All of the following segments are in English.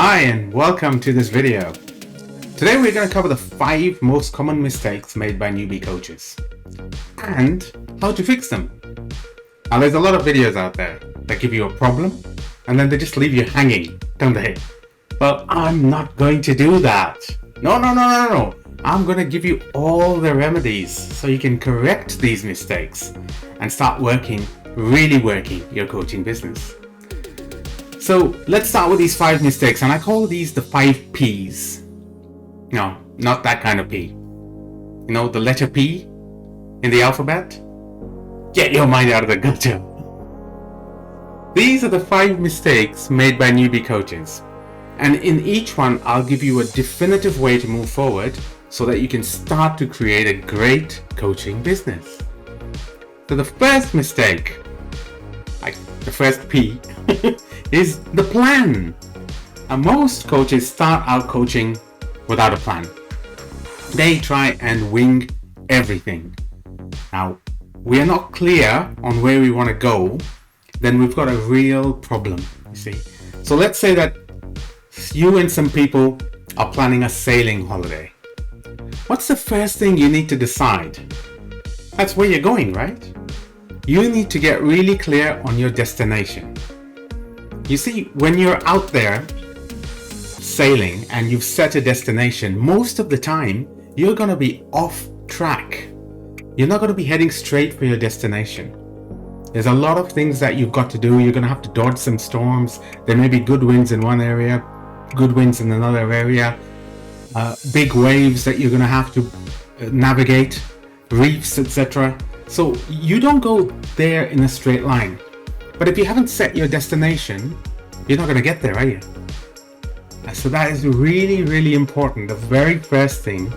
Hi and welcome to this video. Today we're going to cover the 5 most common mistakes made by newbie coaches and how to fix them. Now there's a lot of videos out there that give you a problem and then they just leave you hanging, don't they? Well, I'm not going to do that. No. I'm going to give you all the remedies so you can correct these mistakes and start really working your coaching business. So let's start with these 5 mistakes, and I call these the 5 P's. No, not that kind of P. You know, the letter P in the alphabet? Get your mind out of the gutter. These are the 5 mistakes made by newbie coaches. And in each one, I'll give you a definitive way to move forward so that you can start to create a great coaching business. So the first mistake, like the first P, is the plan. And most coaches start out coaching without a plan. They try and wing everything. Now, we are not clear on where we want to go, then we've got a real problem, you see. So let's say that you and some people are planning a sailing holiday. What's the first thing you need to decide? That's where you're going, right? You need to get really clear on your destination. You see, when you're out there sailing and you've set a destination, most of the time you're going to be off track. You're not going to be heading straight for your destination. There's a lot of things that you've got to do. You're going to have to dodge some storms. There may be good winds in one area, good winds in another area, big waves that you're going to have to navigate, reefs, etc. So you don't go there in a straight line. But if you haven't set your destination, you're not going to get there, are you? So that is really, really important. The very first thing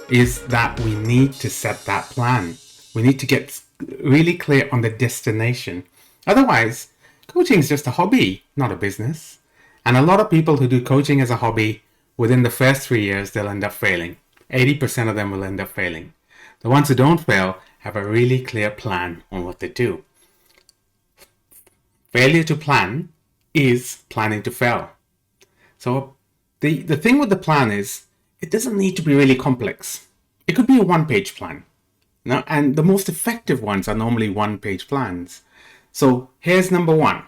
is that we need to set that plan. We need to get really clear on the destination. Otherwise, coaching is just a hobby, not a business. And a lot of people who do coaching as a hobby, within the first 3 years, they'll end up failing. 80% of them will end up failing. The ones who don't fail have a really clear plan on what they do. Failure to plan is planning to fail. So the thing with the plan is it doesn't need to be really complex. It could be a 1-page plan. Now, and the most effective ones are normally 1-page plans. So here's number 1.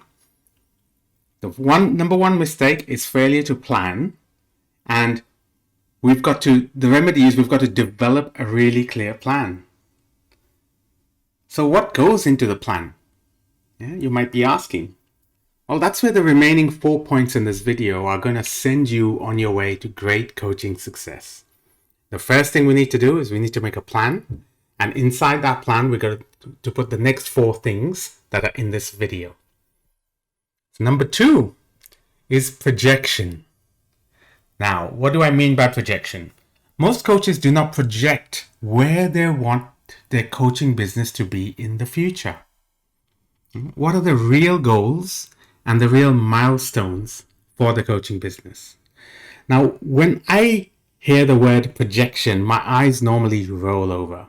Number one mistake is failure to plan. And the remedy is we've got to develop a really clear plan. So what goes into the plan? Yeah, you might be asking. Well, that's where the remaining 4 points in this video are going to send you on your way to great coaching success. The first thing we need to do is we need to make a plan. And inside that plan, we're going to put the next 4 things that are in this video. So number 2 is projection. Now, what do I mean by projection? Most coaches do not project where they want their coaching business to be in the future. What are the real goals and the real milestones for the coaching business? Now, when I hear the word projection, my eyes normally roll over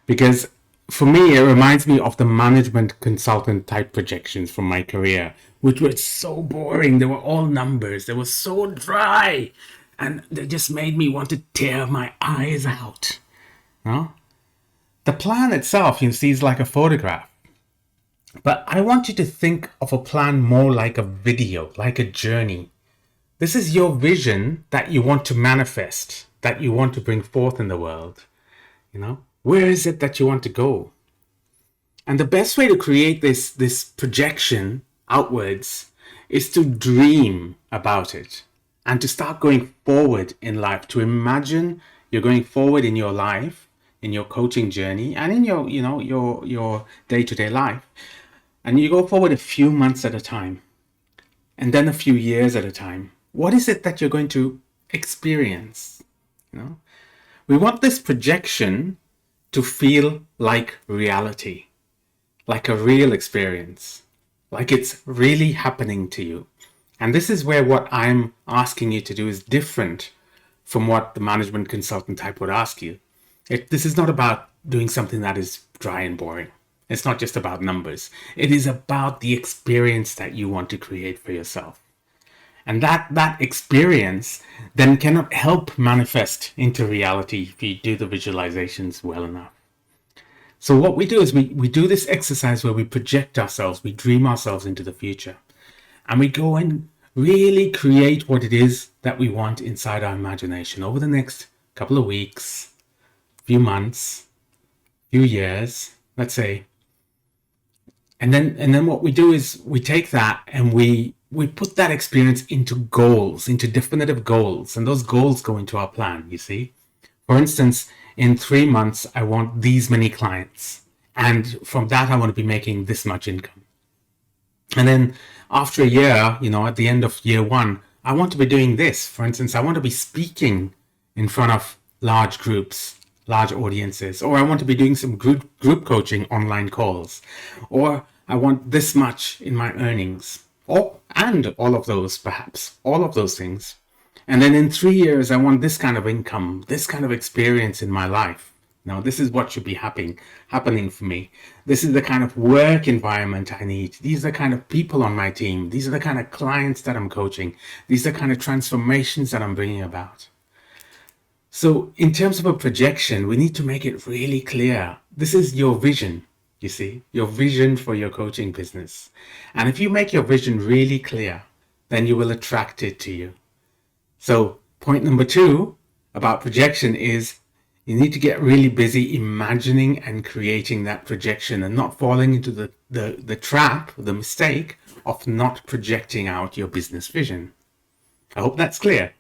because for me, it reminds me of the management consultant type projections from my career, which were so boring. They were all numbers. They were so dry and they just made me want to tear my eyes out. The plan itself, you see, is like a photograph. But I want you to think of a plan more like a video, like a journey. This is your vision that you want to manifest, that you want to bring forth in the world. Where is it that you want to go? And the best way to create this projection outwards is to dream about it and to start going forward in life, to imagine you're going forward in your life, in your coaching journey, and in your day-to-day life. And you go forward a few months at a time, and then a few years at a time. What is it that you're going to experience? We want this projection to feel like reality, like a real experience, like it's really happening to you. And this is where what I'm asking you to do is different from what the management consultant type would ask you. This is not about doing something that is dry and boring. It's not just about numbers. It is about the experience that you want to create for yourself. And that experience then cannot help manifest into reality if you do the visualizations well enough. So what we do is we do this exercise where we project ourselves, we dream ourselves into the future. And we go and really create what it is that we want inside our imagination over the next couple of weeks, few months, few years, let's say. And then what we do is we take that and we put that experience into goals, into definitive goals. And those goals go into our plan, you see. For instance, in 3 months, I want these many clients. And from that, I want to be making this much income. And then after a year, at the end of year 1, I want to be doing this. For instance, I want to be speaking in front of large groups, large audiences, or I want to be doing some group coaching online calls, or I want this much in my earnings, and all of those, perhaps, all of those things. And then in 3 years, I want this kind of income, this kind of experience in my life. Now, this is what should be happening for me. This is the kind of work environment I need. These are the kind of people on my team. These are the kind of clients that I'm coaching. These are the kind of transformations that I'm bringing about. So in terms of a projection, we need to make it really clear. This is your vision, you see, your vision for your coaching business. And if you make your vision really clear, then you will attract it to you. So point number 2 about projection is you need to get really busy imagining and creating that projection and not falling into the trap, the mistake of not projecting out your business vision. I hope that's clear.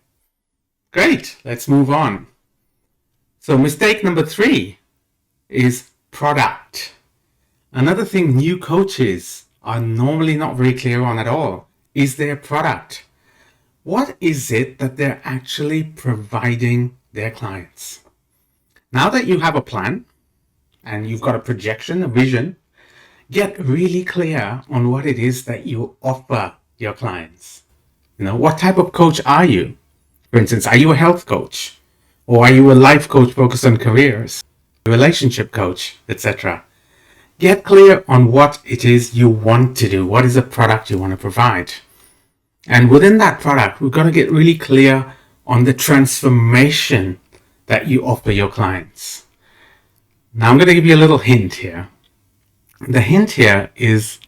Great, let's move on. So mistake number 3 is product. Another thing new coaches are normally not very clear on at all is their product. What is it that they're actually providing their clients? Now that you have a plan and you've got a projection, a vision, get really clear on what it is that you offer your clients. What type of coach are you? For instance, are you a health coach? Or are you a life coach focused on careers? A relationship coach, etc. Get clear on what it is you want to do. What is the product you want to provide? And within that product, we've got to get really clear on the transformation that you offer your clients. Now I'm going to give you a little hint here. The hint here is,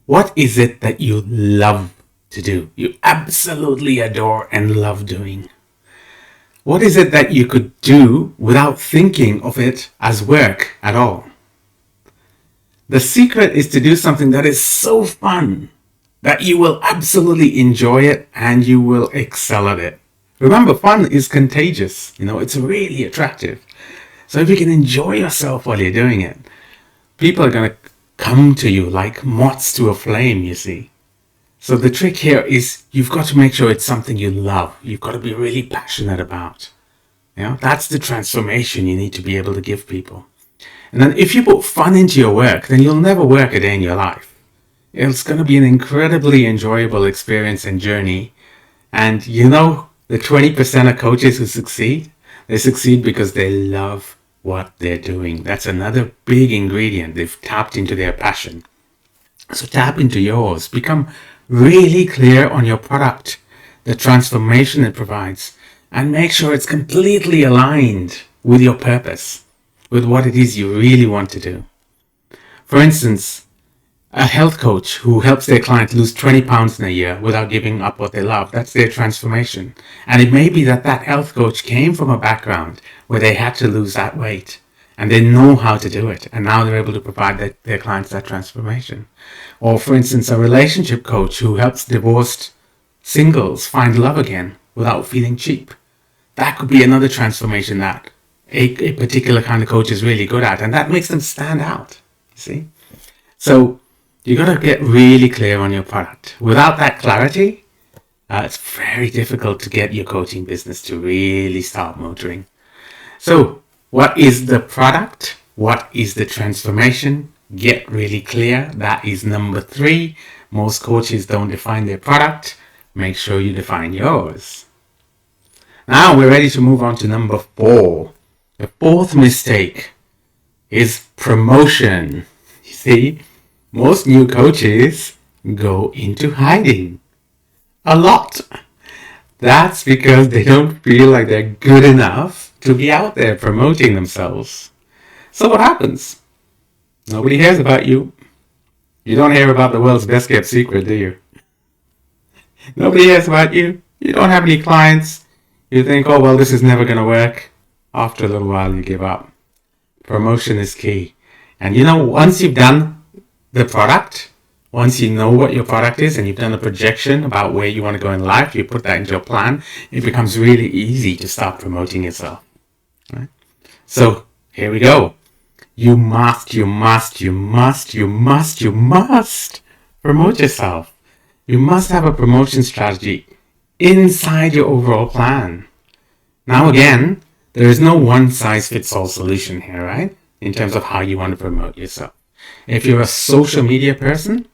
what is it that you love to do? You absolutely adore and love doing. What is it that you could do without thinking of it as work at all? The secret is to do something that is so fun that you will absolutely enjoy it and you will excel at it. Remember, fun is contagious. It's really attractive. So if you can enjoy yourself while you're doing it, people are going to come to you like moths to a flame, you see. So the trick here is you've got to make sure it's something you love. You've got to be really passionate about. That's the transformation you need to be able to give people. And then if you put fun into your work, then you'll never work a day in your life. It's going to be an incredibly enjoyable experience and journey. And the 20% of coaches who succeed, they succeed because they love what they're doing. That's another big ingredient. They've tapped into their passion. So tap into yours. Become really clear on your product, the transformation it provides, and make sure it's completely aligned with your purpose, with what it is you really want to do. For instance, a health coach who helps their client lose 20 pounds in a year without giving up what they love, that's their transformation. And it may be that health coach came from a background where they had to lose that weight and they know how to do it. And now they're able to provide their clients that transformation. Or for instance, a relationship coach who helps divorced singles find love again without feeling cheap. That could be another transformation that a particular kind of coach is really good at. And that makes them stand out, you see? So you got to get really clear on your product. Without that clarity, it's very difficult to get your coaching business to really start motoring. So what is the product? What is the transformation? Get really clear. That is number 3. Most coaches don't define their product. Make sure you define yours. Now we're ready to move on to number 4. The 4th mistake is promotion. You see, most new coaches go into hiding. A lot. That's because they don't feel like they're good enough to be out there promoting themselves. So what happens? Nobody hears about you. You don't hear about the world's best kept secret, do you? Nobody hears about you. You don't have any clients. You think, oh, well, this is never going to work. After a little while, you give up. Promotion is key. And once you've done the product, once you know what your product is and you've done a projection about where you want to go in life, you put that into your plan, it becomes really easy to start promoting yourself. Right? So here we go. You must promote yourself. You must have a promotion strategy inside your overall plan. Now again, there is no one-size-fits-all solution here, right? In terms of how you want to promote yourself. If you're a social media person,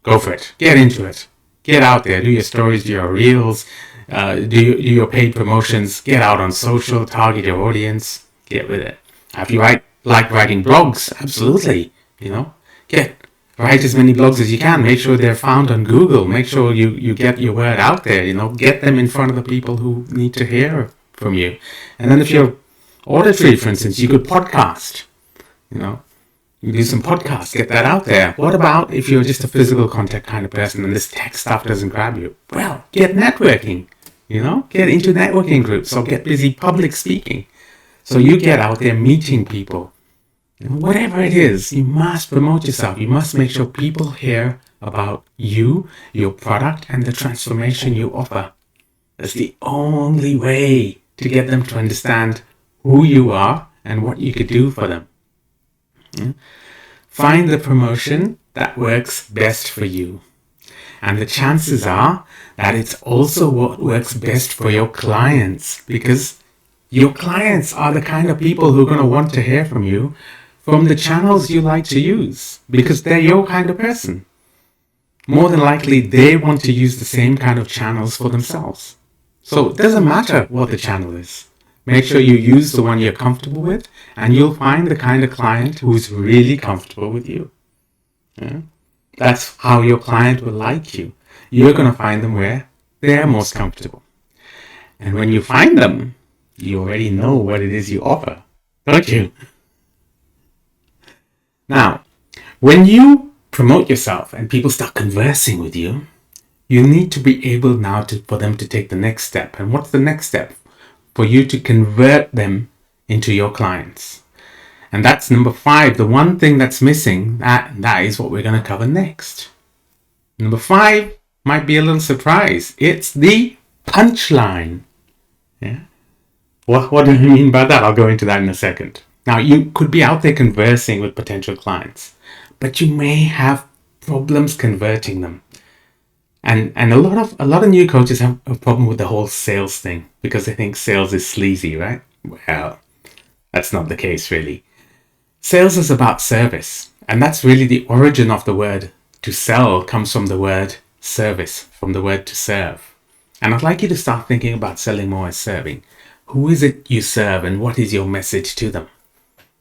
go for it. Get into it. Get out there. Do your stories, do your reels, do your paid promotions. Get out on social, target your audience. Get with it. If you like writing blogs, absolutely. Write as many blogs as you can. Make sure they're found on Google. Make sure you get your word out there. Get them in front of the people who need to hear from you. And then if you're auditory, for instance, you could podcast. You do some podcasts, get that out there. What about if you're just a physical contact kind of person and this tech stuff doesn't grab you? Well, get networking. Get into networking groups or get busy public speaking. So you get out there meeting people. Whatever it is, you must promote yourself. You must make sure people hear about you, your product, and the transformation you offer. That's the only way to get them to understand who you are and what you could do for them. Find the promotion that works best for you. And the chances are that it's also what works best for your clients, because your clients are the kind of people who are going to want to hear from you from the channels you like to use, because they're your kind of person. More than likely, they want to use the same kind of channels for themselves. So it doesn't matter what the channel is. Make sure you use the one you're comfortable with, and you'll find the kind of client who's really comfortable with you. Yeah? That's how your client will like you. You're going to find them where they're most comfortable. And when you find them, you already know what it is you offer, don't you? Now, when you promote yourself and people start conversing with you, you need to be able now for them to take the next step. And what's the next step? For you to convert them into your clients. And that's number 5. The one thing that's missing, that is what we're going to cover next. Number 5 might be a little surprise. It's the punchline. Yeah. What do I mean by that? I'll go into that in a second. Now, you could be out there conversing with potential clients, but you may have problems converting them. And a lot of new coaches have a problem with the whole sales thing because they think sales is sleazy, right? Well, that's not the case, really. Sales is about service, and that's really the origin of the word to sell comes from the word service, from the word to serve. And I'd like you to start thinking about selling more as serving. Who is it you serve, and what is your message to them?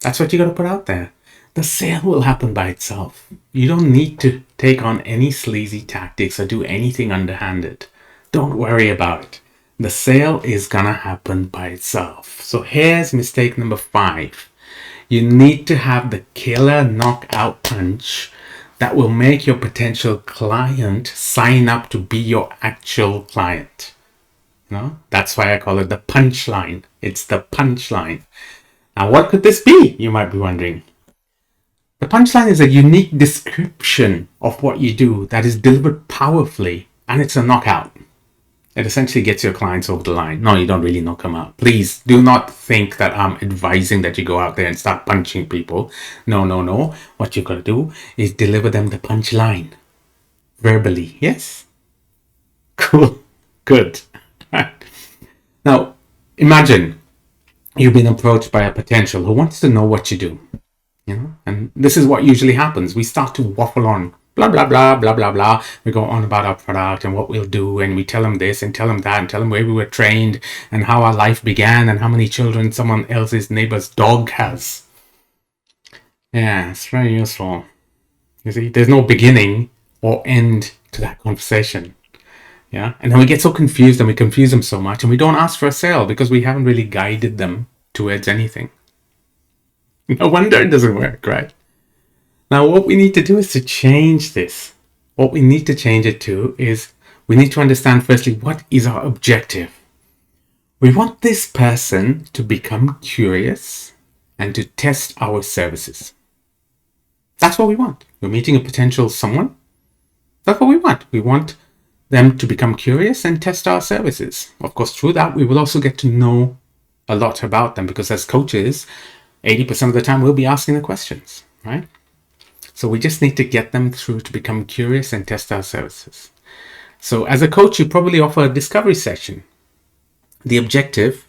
That's what you got to put out there. The sale will happen by itself. You don't need to take on any sleazy tactics or do anything underhanded. Don't worry about it. The sale is gonna happen by itself. So here's mistake number 5. You need to have the killer knockout punch that will make your potential client sign up to be your actual client. That's why I call it the punchline. It's the punchline. Now, what could this be? You might be wondering. The punchline is a unique description of what you do that is delivered powerfully, and it's a knockout. It essentially gets your clients over the line. No, you don't really knock them out. Please do not think that I'm advising that you go out there and start punching people. No. What you've got to do is deliver them the punchline. Verbally, yes? Cool. Good. Now, imagine you've been approached by a potential who wants to know what you do. And this is what usually happens. We start to waffle on, blah, blah, blah, blah, blah, blah. We go on about our product and what we'll do, and we tell them this and tell them that and tell them where we were trained and how our life began and how many children someone else's neighbor's dog has. Yeah, it's very useful. You see, there's no beginning or end to that conversation. Yeah. And then we get so confused and we confuse them so much and we don't ask for a sale because we haven't really guided them towards anything. No wonder it doesn't work, right? Now, what we need to do is to change this. What we need to change it to is we need to understand firstly, what is our objective? We want this person to become curious and to test our services. That's what we want. We're meeting a potential someone. That's what we want. We want them to become curious and test our services. Of course, through that, we will also get to know a lot about them because as coaches, 80% of the time we'll be asking the questions, right? So we just need to get them through to become curious and test our services. So as a coach, you probably offer a discovery session. The objective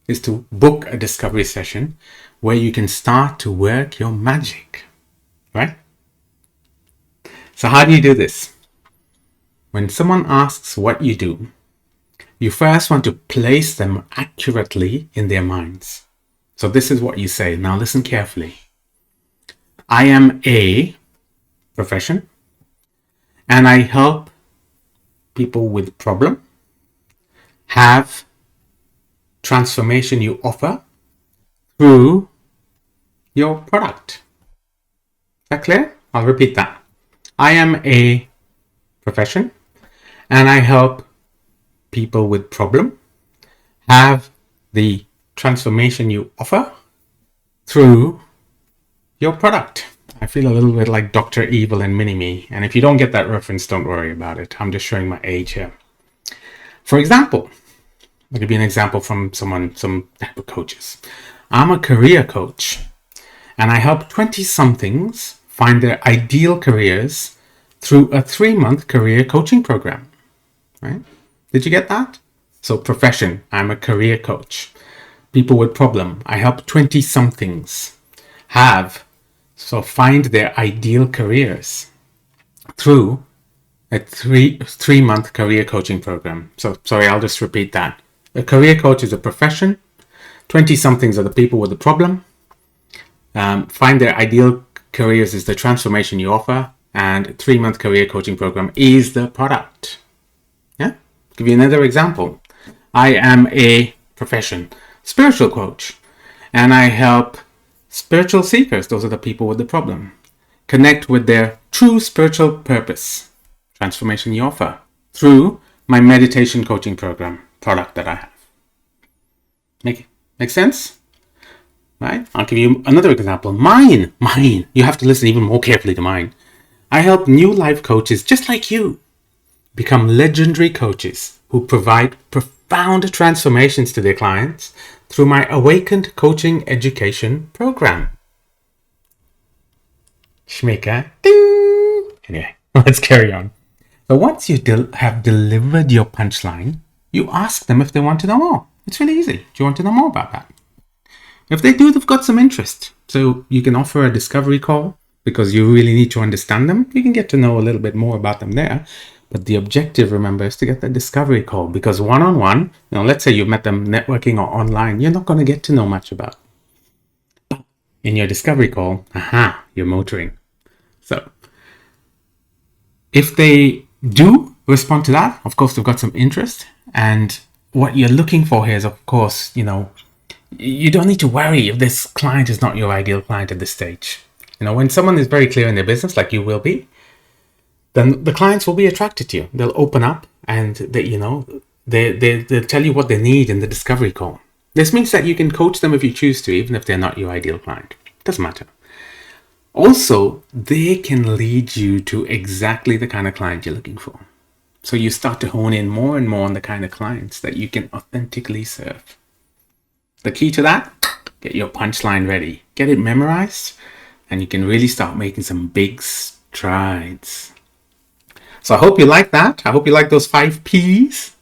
is to book a discovery session where you can start to work your magic, right? So how do you do this? When someone asks what you do, you first want to place them accurately in their minds. So this is what you say. Now listen carefully. I am a profession and I help people with problem, have transformation you offer through your product. Is that clear? I'll repeat that. I am a profession and I help people with problem, have the transformation you offer through your product. I feel a little bit like Dr. Evil and Mini-Me. And if you don't get that reference, don't worry about it. I'm just showing my age here. For example, I'll give you an example from some type of coaches. I'm a career coach and I help 20-somethings find their ideal careers through a 3-month career coaching program, right? Did you get that? So profession, I'm a career coach. People with problem, I help 20-somethings find their ideal careers through a 3-month career coaching program. So sorry, I'll just repeat that. A career coach is a profession. 20-somethings are the people with the problem. Find their ideal careers is the transformation you offer. And 3-month career coaching program is the product. Yeah? Give you another example. I am a profession, spiritual coach. And I help spiritual seekers, those are the people with the problem, connect with their true spiritual purpose, transformation you offer, through my meditation coaching program, product that I have. Make sense? Right? I'll give you another example. Mine. You have to listen even more carefully to mine. I help new life coaches just like you become legendary coaches who provide profound transformations to their clients through my Awakened Coaching Education program. Shmika. Ding! Anyway, let's carry on. So once you have delivered your punchline, you ask them if they want to know more. It's really easy. Do you want to know more about that? If they do, they've got some interest. So you can offer a discovery call because you really need to understand them. You can get to know a little bit more about them there. But the objective, remember, is to get the discovery call because one-on-one, let's say you've met them networking or online, you're not going to get to know much about. But in your discovery call, you're motoring. So if they do respond to that, of course, they've got some interest. And what you're looking for here is, of course, you don't need to worry if this client is not your ideal client at this stage. When someone is very clear in their business, like you will be, then the clients will be attracted to you. They'll open up and they'll tell you what they need in the discovery call. This means that you can coach them if you choose to, even if they're not your ideal client. Doesn't matter. Also, they can lead you to exactly the kind of client you're looking for. So you start to hone in more and more on the kind of clients that you can authentically serve. The key to that, get your punchline ready. Get it memorized, and you can really start making some big strides. So I hope you like that. I hope you like those 5 P's,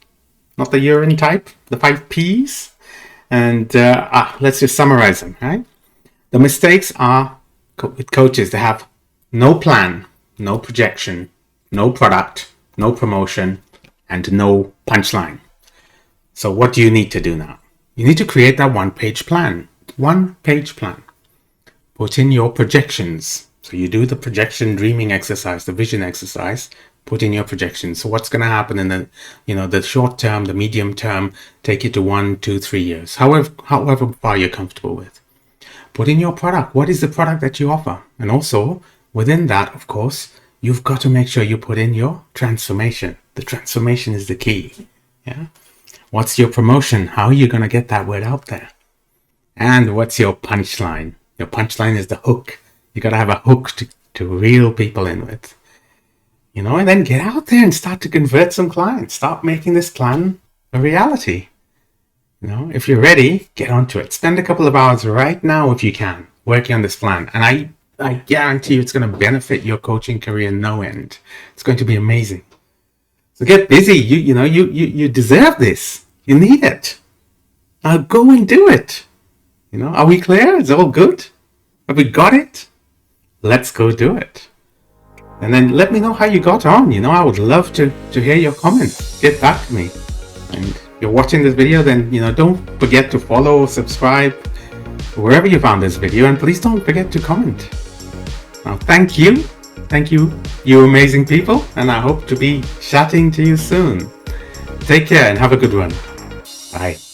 not the urine type, the 5 P's. And let's just summarize them, right? The mistakes are with coaches. They have no plan, no projection, no product, no promotion, and no punchline. So what do you need to do now? You need to create that one-page plan. One-page plan. Put in your projections. So you do the projection dreaming exercise, the vision exercise. put in your projections. So what's going to happen in the, the short term, the medium term, take you to 1, 2, 3 years, however far you're comfortable with. Put in your product. What is the product that you offer? And also within that, of course, you've got to make sure you put in your transformation. The transformation is the key. Yeah. What's your promotion? How are you going to get that word out there? And what's your punchline? Your punchline is the hook. You got to have a hook to reel people in with. And then get out there and start to convert some clients. Start making this plan a reality. If you're ready, get onto it. Spend a couple of hours right now if you can, working on this plan. And I guarantee you it's going to benefit your coaching career no end. It's going to be amazing. So get busy. You deserve this. You need it. Now go and do it. Are we clear? Is it all good? Have we got it? Let's go do it. And then let me know how you got on. I would love to hear your comments. Get back to me. And if you're watching this video, then, don't forget to follow or subscribe wherever you found this video. And please don't forget to comment. Now, thank you. Thank you, you amazing people. And I hope to be chatting to you soon. Take care and have a good one. Bye.